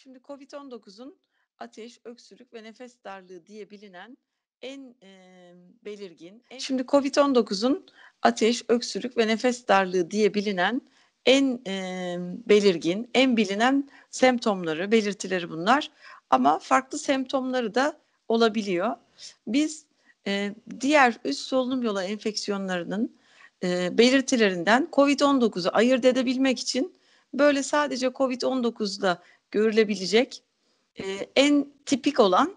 Şimdi COVID-19'un ateş, öksürük ve nefes darlığı diye bilinen en COVID-19'un ateş, öksürük ve nefes darlığı diye bilinen en belirgin, en bilinen semptomları, belirtileri bunlar. Ama farklı semptomları da olabiliyor. Biz diğer üst solunum yolu enfeksiyonlarının belirtilerinden COVID-19'u ayırt edebilmek için böyle sadece COVID-19'da görülebilecek en tipik olan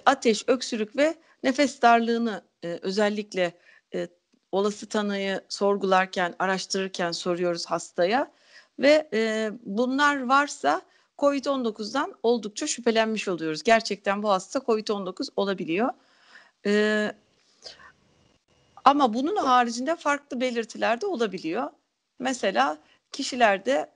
ateş, öksürük ve nefes darlığını özellikle e, olası tanıyı sorgularken, araştırırken soruyoruz hastaya ve bunlar varsa COVID-19'dan oldukça şüphelenmiş oluyoruz. Gerçekten bu hasta COVID-19 olabiliyor. E, Ama bunun haricinde farklı belirtiler de olabiliyor. Mesela kişilerde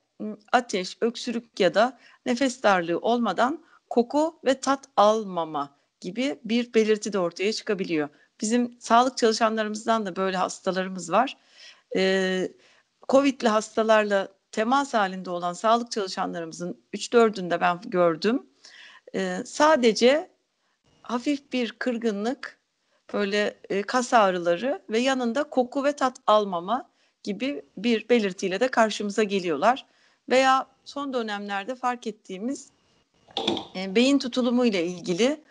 ateş, öksürük ya da nefes darlığı olmadan koku ve tat almama gibi bir belirti de ortaya çıkabiliyor. Bizim sağlık çalışanlarımızdan da böyle hastalarımız var. Covid'li hastalarla temas halinde olan sağlık çalışanlarımızın 3-4'ünde ben gördüm. Sadece hafif bir kırgınlık, böyle kas ağrıları ve yanında koku ve tat almama gibi bir belirtiyle de karşımıza geliyorlar. Veya son dönemlerde fark ettiğimiz beyin tutulumu ile ilgili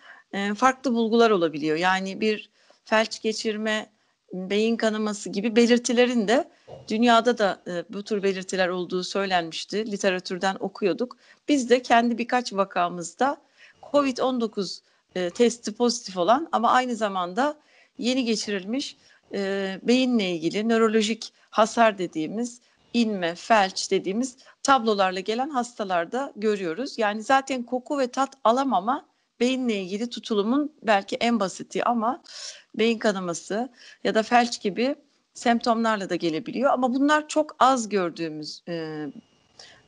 farklı bulgular olabiliyor. Yani bir felç geçirme, beyin kanaması gibi belirtilerin de dünyada da bu tür belirtiler olduğu söylenmişti. Literatürden okuyorduk. Biz de kendi birkaç vakamızda COVID-19 testi pozitif olan ama aynı zamanda yeni geçirilmiş beyinle ilgili nörolojik hasar dediğimiz inme, felç dediğimiz tablolarla gelen hastalarda görüyoruz. Yani zaten koku ve tat alamama beyinle ilgili tutulumun belki en basiti ama beyin kanaması ya da felç gibi semptomlarla da gelebiliyor. Ama bunlar çok az gördüğümüz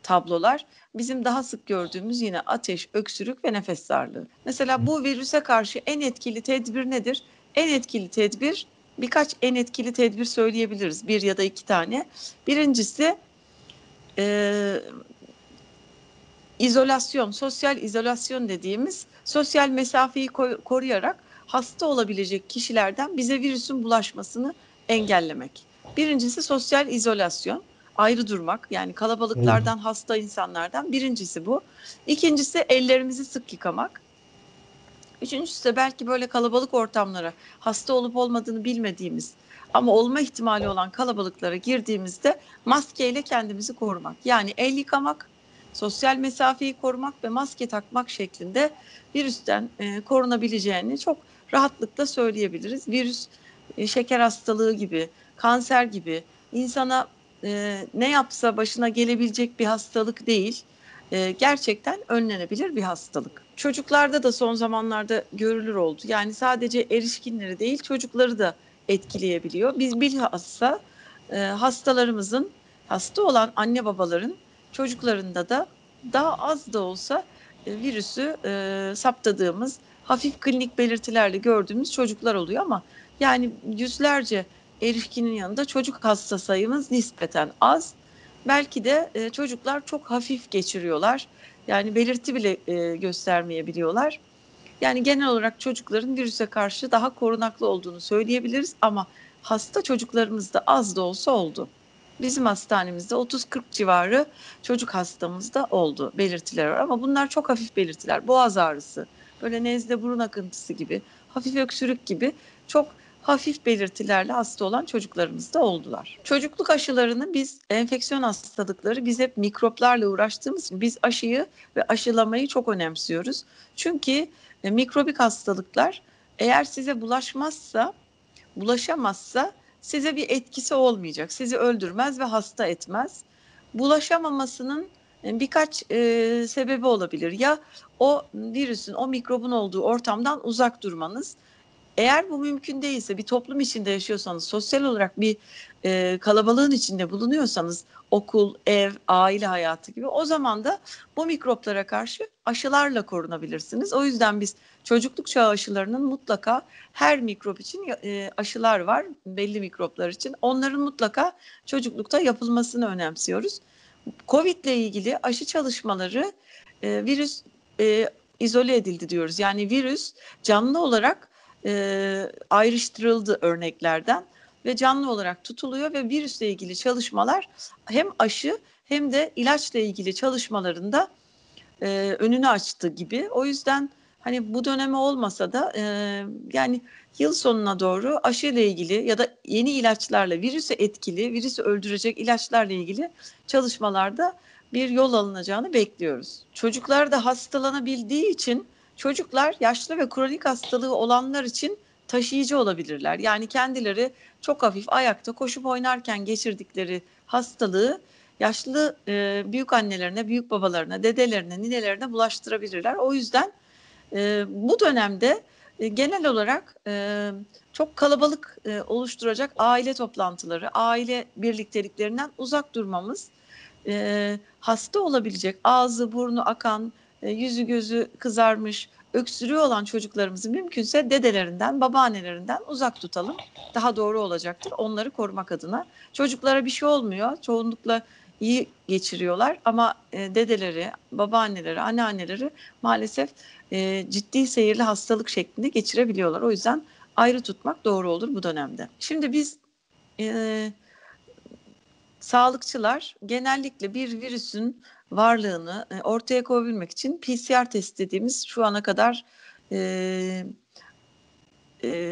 tablolar. Bizim daha sık gördüğümüz yine ateş, öksürük ve nefes darlığı. Mesela bu virüse karşı en etkili tedbir nedir? En etkili tedbir, birkaç en etkili tedbir söyleyebiliriz. Bir ya da iki tane. Birincisi izolasyon, sosyal izolasyon dediğimiz sosyal mesafeyi koruyarak hasta olabilecek kişilerden bize virüsün bulaşmasını engellemek. Birincisi sosyal izolasyon, ayrı durmak, yani kalabalıklardan, hasta insanlardan birincisi bu. İkincisi ellerimizi sık yıkamak. Üçüncüsü de belki böyle kalabalık ortamlara, hasta olup olmadığını bilmediğimiz ama olma ihtimali olan kalabalıklara girdiğimizde maskeyle kendimizi korumak. Yani el yıkamak, sosyal mesafeyi korumak ve maske takmak şeklinde virüsten korunabileceğini çok rahatlıkla söyleyebiliriz. Virüs şeker hastalığı gibi, kanser gibi insana ne yapsa başına gelebilecek bir hastalık değil. Gerçekten önlenebilir bir hastalık. Çocuklarda da son zamanlarda görülür oldu. Yani sadece erişkinleri değil, çocukları da etkileyebiliyor. Biz bilhassa hastalarımızın, hasta olan anne babaların çocuklarında da daha az da olsa virüsü saptadığımız, hafif klinik belirtilerle gördüğümüz çocuklar oluyor ama yani yüzlerce erişkinin yanında çocuk hasta sayımız nispeten az. Belki de çocuklar çok hafif geçiriyorlar. Yani belirti bile göstermeyebiliyorlar. Yani genel olarak çocukların virüse karşı daha korunaklı olduğunu söyleyebiliriz ama hasta çocuklarımız da az da olsa oldu. Bizim hastanemizde 30-40 civarı çocuk hastamız da oldu, belirtiler var ama bunlar çok hafif belirtiler. Boğaz ağrısı, böyle nezle, burun akıntısı gibi, hafif öksürük gibi çok hafif belirtilerle hasta olan çocuklarımız da oldular. Çocukluk aşılarını biz, enfeksiyon hastalıkları, biz hep mikroplarla uğraştığımız için biz aşıyı ve aşılamayı çok önemsiyoruz. Çünkü mikrobik hastalıklar eğer size bulaşamazsa size bir etkisi olmayacak. Sizi öldürmez ve hasta etmez. Bulaşamamasının birkaç sebebi olabilir. Ya o virüsün, o mikrobun olduğu ortamdan uzak durmanız. Eğer bu mümkün değilse, bir toplum içinde yaşıyorsanız, sosyal olarak bir kalabalığın içinde bulunuyorsanız, okul, ev, aile hayatı gibi, o zaman da bu mikroplara karşı aşılarla korunabilirsiniz. O yüzden biz çocukluk çağı aşılarının mutlaka, her mikrop için aşılar var, belli mikroplar için. Onların mutlaka çocuklukta yapılmasını önemsiyoruz. Covid ile ilgili aşı çalışmaları virüs izole edildi diyoruz. Yani virüs canlı olarak ayrıştırıldı örneklerden ve canlı olarak tutuluyor ve virüsle ilgili çalışmalar hem aşı hem de ilaçla ilgili çalışmalarında önünü açtı gibi. O yüzden hani bu dönemi olmasa da yani yıl sonuna doğru aşı ile ilgili ya da yeni ilaçlarla virüse etkili, virüsü öldürecek ilaçlarla ilgili çalışmalarda bir yol alınacağını bekliyoruz. Çocuklar da hastalanabildiği için çocuklar yaşlı ve kronik hastalığı olanlar için taşıyıcı olabilirler. Yani kendileri çok hafif ayakta koşup oynarken geçirdikleri hastalığı yaşlı büyük annelerine, büyük babalarına, dedelerine, ninelerine bulaştırabilirler. O yüzden bu dönemde genel olarak çok kalabalık oluşturacak aile toplantıları, aile birlikteliklerinden uzak durmamız, hasta olabilecek, ağzı burnu akan, yüzü gözü kızarmış, öksürüğü olan çocuklarımızı mümkünse dedelerinden, babaannelerinden uzak tutalım. Daha doğru olacaktır onları korumak adına. Çocuklara bir şey olmuyor. Çoğunlukla iyi geçiriyorlar ama dedeleri, babaanneleri, anneanneleri maalesef ciddi seyirli hastalık şeklinde geçirebiliyorlar. O yüzden ayrı tutmak doğru olur bu dönemde. Şimdi biz sağlıkçılar genellikle bir virüsün varlığını ortaya koyabilmek için PCR test dediğimiz şu ana kadar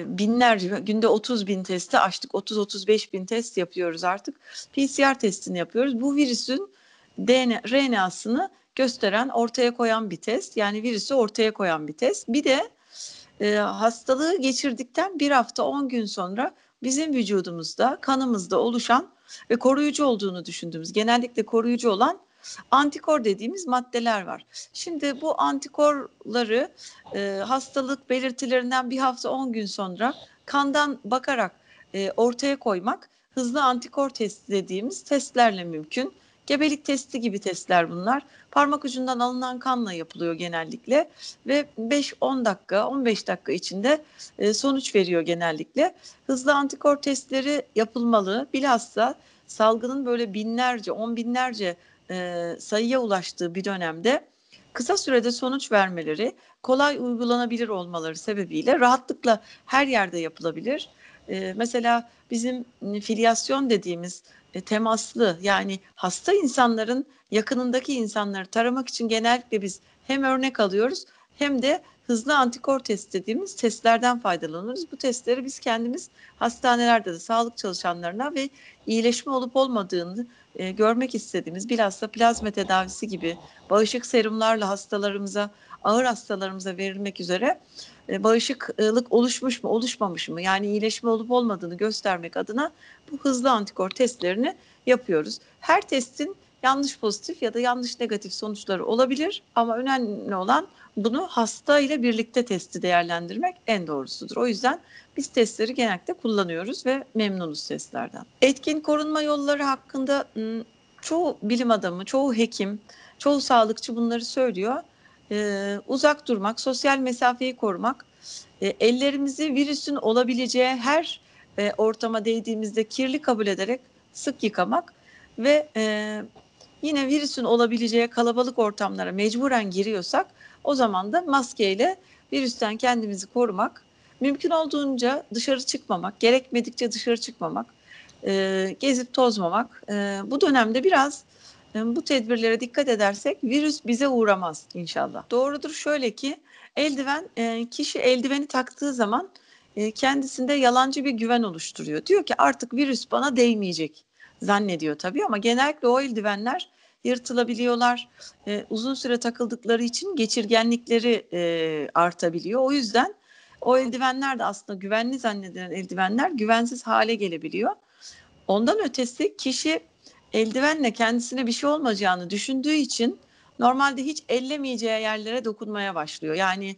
binlerce, günde 30 bin testi açtık, 30-35 bin test yapıyoruz artık. PCR testini yapıyoruz. Bu virüsün RNA'sını gösteren, ortaya koyan bir test. Yani virüsü ortaya koyan bir test. Bir de hastalığı geçirdikten bir hafta 10 gün sonra bizim vücudumuzda, kanımızda oluşan ve koruyucu olduğunu düşündüğümüz, genellikle koruyucu olan antikor dediğimiz maddeler var. Şimdi bu antikorları hastalık belirtilerinden bir hafta 10 gün sonra kandan bakarak ortaya koymak hızlı antikor testi dediğimiz testlerle mümkün. Gebelik testi gibi testler bunlar. Parmak ucundan alınan kanla yapılıyor genellikle ve 5-10 dakika, 15 dakika içinde sonuç veriyor genellikle. Hızlı antikor testleri yapılmalı. Bilhassa salgının böyle binlerce, 10 binlerce sayıya ulaştığı bir dönemde kısa sürede sonuç vermeleri, kolay uygulanabilir olmaları sebebiyle rahatlıkla her yerde yapılabilir. Mesela bizim filyasyon dediğimiz temaslı, yani hasta insanların yakınındaki insanları taramak için genellikle biz hem örnek alıyoruz hem de hızlı antikor test dediğimiz testlerden faydalanırız. Bu testleri biz kendimiz hastanelerde de sağlık çalışanlarına ve iyileşme olup olmadığını görmek istediğimiz, bilhassa plazma tedavisi gibi bağışık serumlarla hastalarımıza, ağır hastalarımıza verilmek üzere bağışıklık oluşmuş mu oluşmamış mı, yani iyileşme olup olmadığını göstermek adına bu hızlı antikor testlerini yapıyoruz. Her testin yanlış pozitif ya da yanlış negatif sonuçları olabilir ama önemli olan bunu hasta ile birlikte testi değerlendirmek en doğrusudur. O yüzden biz testleri genellikle kullanıyoruz ve memnunuz testlerden. Etkin korunma yolları hakkında çoğu bilim adamı, çoğu hekim, çoğu sağlıkçı bunları söylüyor. Uzak durmak, sosyal mesafeyi korumak, ellerimizi virüsün olabileceği her ortama değdiğimizde kirli kabul ederek sık yıkamak ve yine virüsün olabileceği kalabalık ortamlara mecburen giriyorsak o zaman da maskeyle virüsten kendimizi korumak, mümkün olduğunca dışarı çıkmamak, gerekmedikçe dışarı çıkmamak, gezip tozmamak. Bu dönemde biraz bu tedbirlere dikkat edersek virüs bize uğramaz inşallah. Doğrudur şöyle ki eldiven, kişi eldiveni taktığı zaman kendisinde yalancı bir güven oluşturuyor. Diyor ki artık virüs bana değmeyecek zannediyor tabii ama genellikle o eldivenler yırtılabiliyorlar. Uzun süre takıldıkları için geçirgenlikleri artabiliyor. O yüzden o eldivenler de aslında güvenli zannedilen eldivenler güvensiz hale gelebiliyor. Ondan ötesi kişi eldivenle kendisine bir şey olmayacağını düşündüğü için normalde hiç ellemeyeceği yerlere dokunmaya başlıyor. Yani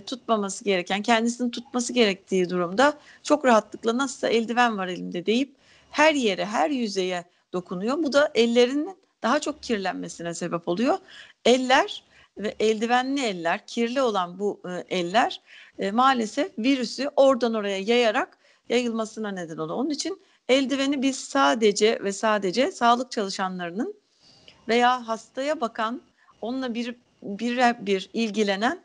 tutmaması gereken, kendisini tutması gerektiği durumda çok rahatlıkla nasılsa eldiven var elimde deyip her yere, her yüzeye dokunuyor. Bu da ellerinin daha çok kirlenmesine sebep oluyor. Eller ve eldivenli eller, kirli olan bu eller maalesef virüsü oradan oraya yayarak yayılmasına neden oluyor. Onun için eldiveni biz sadece ve sadece sağlık çalışanlarının veya hastaya bakan, onunla birebir ilgilenen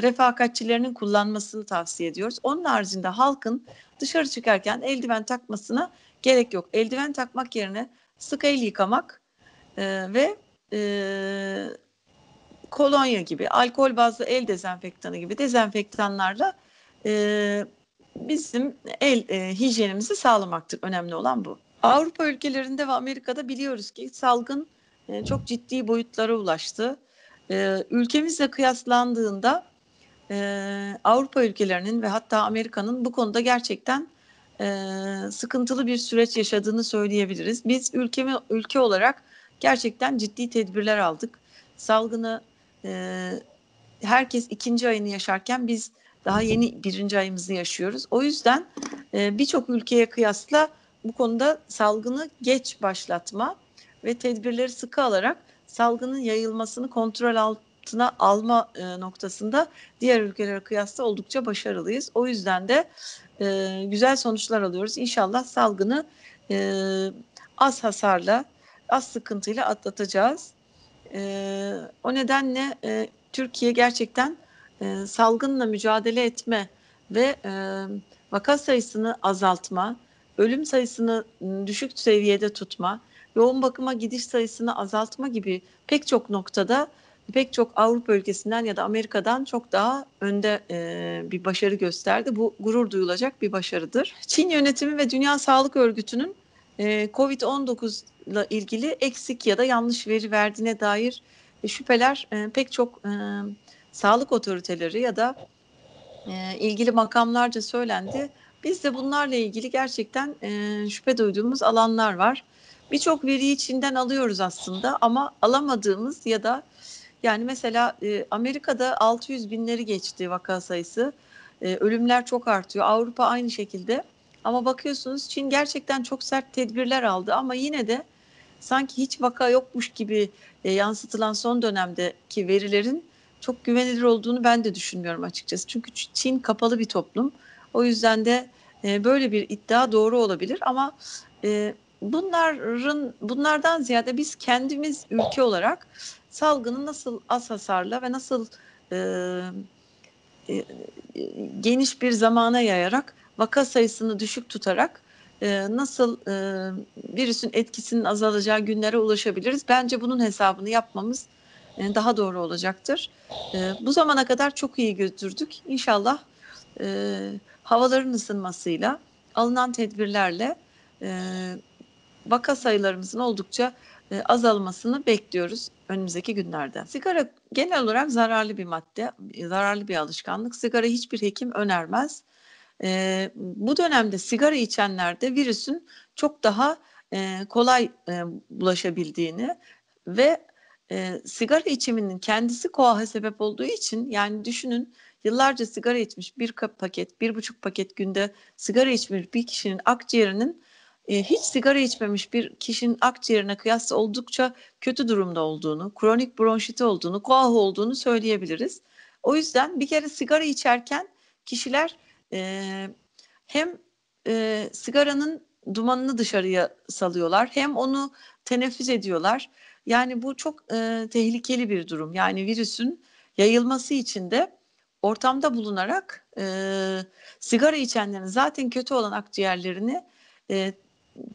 refakatçilerinin kullanmasını tavsiye ediyoruz. Onun haricinde halkın dışarı çıkarken eldiven takmasına gerek yok. Eldiven takmak yerine sık el yıkamak ve kolonya gibi, alkol bazlı el dezenfektanı gibi dezenfektanlarla bizim hijyenimizi sağlamaktır. Önemli olan bu. Avrupa ülkelerinde ve Amerika'da biliyoruz ki salgın çok ciddi boyutlara ulaştı. Ülkemizle kıyaslandığında Avrupa ülkelerinin ve hatta Amerika'nın bu konuda gerçekten sıkıntılı bir süreç yaşadığını söyleyebiliriz. Biz ülke olarak gerçekten ciddi tedbirler aldık. Salgını herkes ikinci ayını yaşarken biz daha yeni birinci ayımızı yaşıyoruz. O yüzden birçok ülkeye kıyasla bu konuda salgını geç başlatma ve tedbirleri sıkı alarak salgının yayılmasını kontrol altına alma noktasında diğer ülkelere kıyasla oldukça başarılıyız. O yüzden de güzel sonuçlar alıyoruz. İnşallah salgını az hasarla, az sıkıntıyla atlatacağız. O nedenle Türkiye gerçekten salgınla mücadele etme ve vaka sayısını azaltma, ölüm sayısını düşük seviyede tutma, yoğun bakıma gidiş sayısını azaltma gibi pek çok noktada pek çok Avrupa ülkesinden ya da Amerika'dan çok daha önde bir başarı gösterdi. Bu gurur duyulacak bir başarıdır. Çin yönetimi ve Dünya Sağlık Örgütü'nün COVID-19 ile ilgili eksik ya da yanlış veri verdiğine dair şüpheler pek çok sağlık otoriteleri ya da ilgili makamlarca söylendi. Biz de bunlarla ilgili gerçekten şüphe duyduğumuz alanlar var. Birçok veriyi Çin'den alıyoruz aslında ama alamadığımız ya da yani mesela Amerika'da 600 binleri geçti vaka sayısı. Ölümler çok artıyor. Avrupa aynı şekilde. Ama bakıyorsunuz Çin gerçekten çok sert tedbirler aldı ama yine de sanki hiç vaka yokmuş gibi yansıtılan son dönemdeki verilerin çok güvenilir olduğunu ben de düşünmüyorum açıkçası. Çünkü Çin kapalı bir toplum. O yüzden de böyle bir iddia doğru olabilir ama bunlardan ziyade biz kendimiz ülke olarak salgını nasıl az hasarla ve nasıl e, e, geniş bir zamana yayarak vaka sayısını düşük tutarak nasıl virüsün etkisinin azalacağı günlere ulaşabiliriz? Bence bunun hesabını yapmamız daha doğru olacaktır. Bu zamana kadar çok iyi götürdük. İnşallah havaların ısınmasıyla, alınan tedbirlerle vaka sayılarımızın oldukça azalmasını bekliyoruz önümüzdeki günlerde. Sigara genel olarak zararlı bir madde, zararlı bir alışkanlık. Sigara hiçbir hekim önermez. Bu dönemde sigara içenlerde virüsün çok daha kolay bulaşabildiğini ve sigara içiminin kendisi koaha sebep olduğu için yani düşünün yıllarca sigara içmiş bir paket, 1,5 paket günde sigara içmiş bir kişinin akciğerinin hiç sigara içmemiş bir kişinin akciğerine kıyasla oldukça kötü durumda olduğunu, kronik bronşiti olduğunu, koah olduğunu söyleyebiliriz. O yüzden bir kere sigara içerken kişiler hem sigaranın dumanını dışarıya salıyorlar hem onu teneffüs ediyorlar. Yani bu çok tehlikeli bir durum. Yani virüsün yayılması için de ortamda bulunarak sigara içenlerin zaten kötü olan akciğerlerini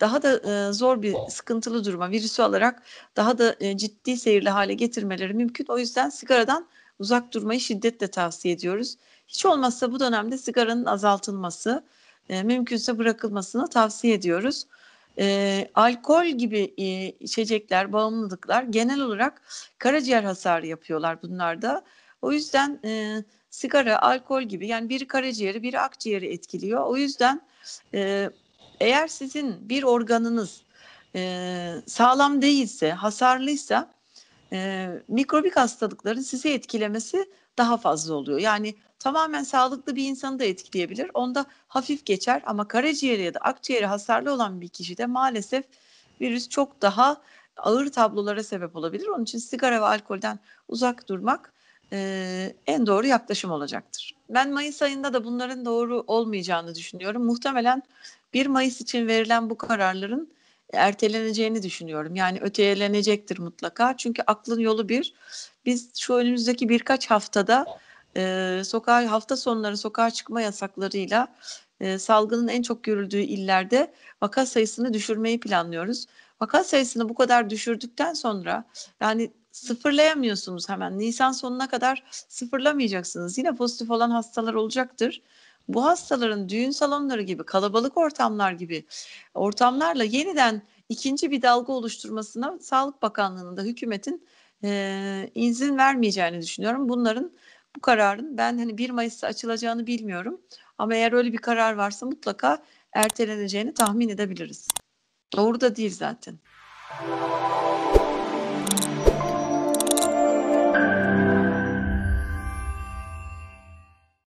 daha da zor bir sıkıntılı duruma virüsü alarak daha da ciddi seyirli hale getirmeleri mümkün. O yüzden sigaradan uzak durmayı şiddetle tavsiye ediyoruz. Hiç olmazsa bu dönemde sigaranın azaltılması, mümkünse bırakılmasını tavsiye ediyoruz. Alkol gibi içecekler, bağımlılıklar genel olarak karaciğer hasarı yapıyorlar bunlarda. O yüzden sigara, alkol gibi yani biri karaciğeri, biri akciğeri etkiliyor. O yüzden eğer sizin bir organınız sağlam değilse, hasarlıysa mikrobik hastalıkların sizi etkilemesi daha fazla oluyor. Yani tamamen sağlıklı bir insanı da etkileyebilir. Onda hafif geçer ama karaciğeri ya da akciğeri hasarlı olan bir kişide maalesef virüs çok daha ağır tablolara sebep olabilir. Onun için sigara ve alkolden uzak durmak en doğru yaklaşım olacaktır. Ben Mayıs ayında da bunların doğru olmayacağını düşünüyorum. Muhtemelen 1 Mayıs için verilen bu kararların erteleneceğini düşünüyorum. Yani ötelenecektir mutlaka. Çünkü aklın yolu bir. Biz şu önümüzdeki birkaç haftada hafta sonları sokağa çıkma yasaklarıyla salgının en çok görüldüğü illerde vaka sayısını düşürmeyi planlıyoruz. Vaka sayısını bu kadar düşürdükten sonra yani sıfırlayamıyorsunuz hemen. Nisan sonuna kadar sıfırlamayacaksınız. Yine pozitif olan hastalar olacaktır. Bu hastaların düğün salonları gibi, kalabalık ortamlar gibi ortamlarla yeniden ikinci bir dalga oluşturmasına Sağlık Bakanlığı'nın da hükümetin izin vermeyeceğini düşünüyorum. Bu kararın ben hani 1 Mayıs'ta açılacağını bilmiyorum. Ama eğer öyle bir karar varsa mutlaka erteleneceğini tahmin edebiliriz. Doğru da değil zaten.